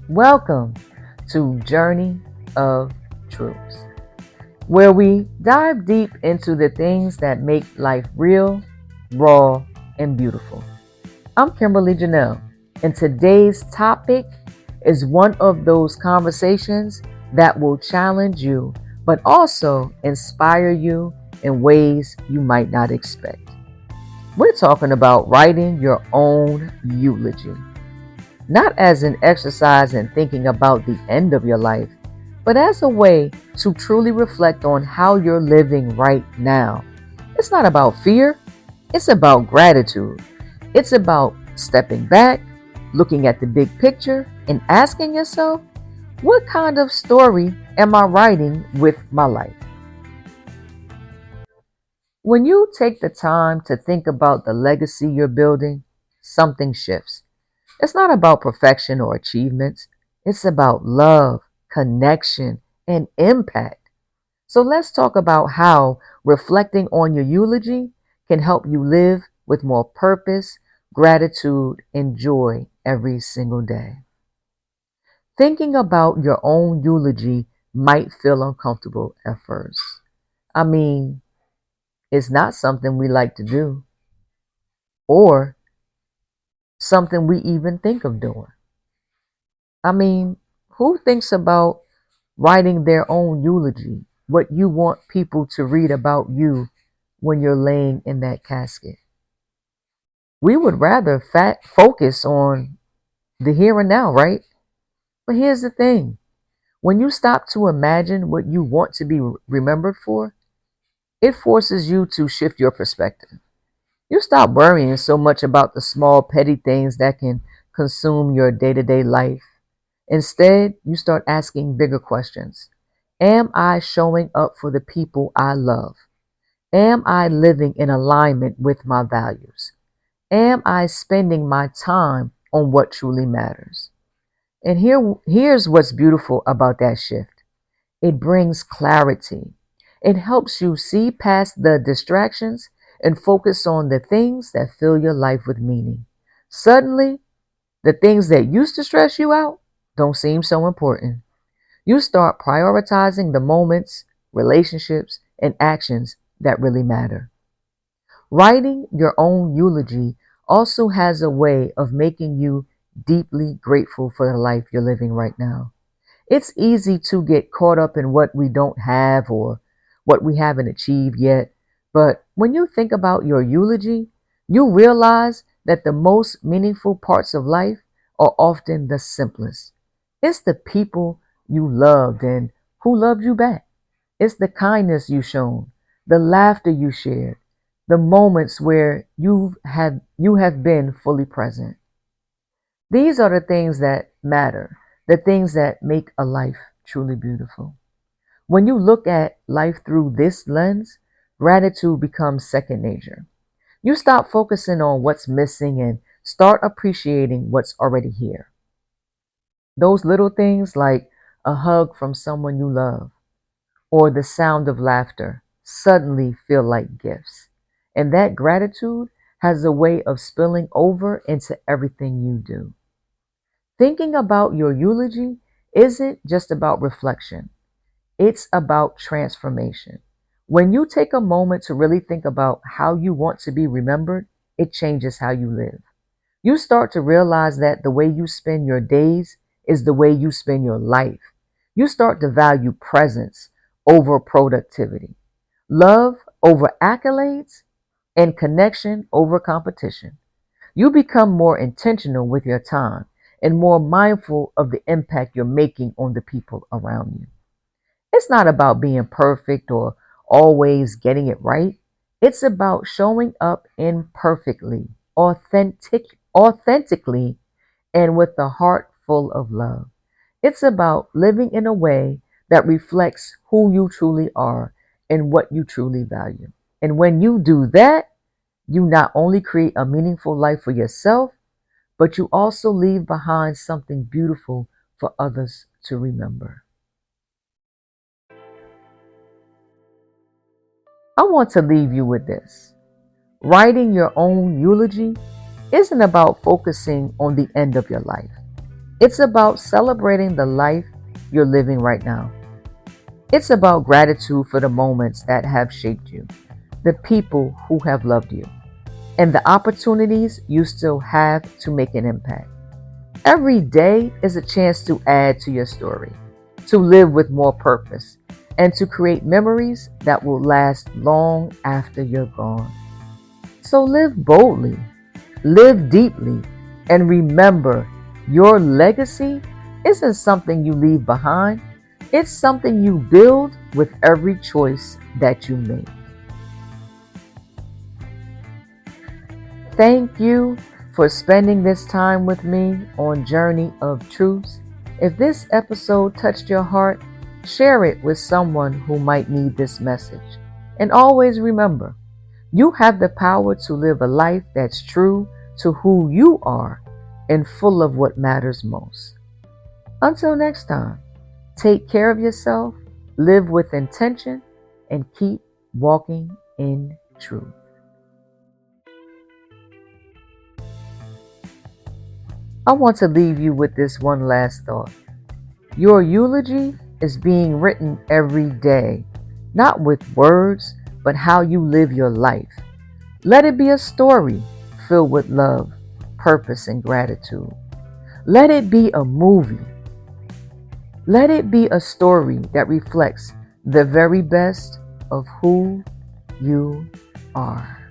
Welcome to Journey of Truths, where we dive deep into the things that make life real, raw, and beautiful. I'm Kimberly Janelle, and today's topic is one of those conversations that will challenge you, but also inspire you in ways you might not expect. We're talking about writing your own eulogy, not as an exercise in thinking about the end of your life, but as a way to truly reflect on how you're living right now. It's not about fear, it's about gratitude. It's about stepping back, looking at the big picture, and asking yourself, what kind of story am I writing with my life? When you take the time to think about the legacy you're building, something shifts. It's not about perfection or achievements. It's about love, connection, and impact. So let's talk about how reflecting on your eulogy can help you live with more purpose, gratitude, and joy every single day. Thinking about your own eulogy might feel uncomfortable at first. I mean, it's not something we like to do or something we even think of doing. I mean, who thinks about writing their own eulogy, what you want people to read about you when you're laying in that casket? We would rather focus on the here and now, right? But here's the thing, when you stop to imagine what you want to be remembered for, it forces you to shift your perspective. You stop worrying so much about the small, petty things that can consume your day to day life. Instead, you start asking bigger questions. Am I showing up for the people I love? Am I living in alignment with my values? Am I spending my time on what truly matters? And here's what's beautiful about that shift. It brings clarity. It helps you see past the distractions and focus on the things that fill your life with meaning. Suddenly, the things that used to stress you out don't seem so important. You start prioritizing the moments, relationships, and actions that really matter. Writing your own eulogy also has a way of making you deeply grateful for the life you're living right now. It's easy to get caught up in what we don't have or what we haven't achieved yet. But when you think about your eulogy, you realize that the most meaningful parts of life are often the simplest. It's the people you loved and who loved you back. It's the kindness you shown, the laughter you shared, the moments where you have been fully present. These are the things that matter, the things that make a life truly beautiful. When you look at life through this lens, gratitude becomes second nature. You stop focusing on what's missing and start appreciating what's already here. Those little things like a hug from someone you love or the sound of laughter suddenly feel like gifts. And that gratitude has a way of spilling over into everything you do. Thinking about your eulogy isn't just about reflection, it's about transformation. When you take a moment to really think about how you want to be remembered, it changes how you live. You start to realize that the way you spend your days is the way you spend your life. You start to value presence over productivity, love over accolades, and connection over competition. You become more intentional with your time and more mindful of the impact you're making on the people around you. It's not about being perfect or always getting it right. It's about showing up imperfectly, authentically, and with a heart full of love. It's about living in a way that reflects who you truly are and what you truly value. And when you do that, you not only create a meaningful life for yourself, but you also leave behind something beautiful for others to remember. I want to leave you with this. Writing your own eulogy isn't about focusing on the end of your life. It's about celebrating the life you're living right now. It's about gratitude for the moments that have shaped you, the people who have loved you, and the opportunities you still have to make an impact. Every day is a chance to add to your story, to live with more purpose, and to create memories that will last long after you're gone. So live boldly, live deeply, and remember your legacy isn't something you leave behind, it's something you build with every choice that you make. Thank you for spending this time with me on Journey of Truths. If this episode touched your heart, share it with someone who might need this message. And always remember, you have the power to live a life that's true to who you are and full of what matters most. Until next time, take care of yourself, live with intention, and keep walking in truth. I want to leave you with this one last thought. Your eulogy is being written every day, not with words, but how you live your life. Let it be a story filled with love, purpose, and gratitude. Let it be a movie. Let it be a story that reflects the very best of who you are.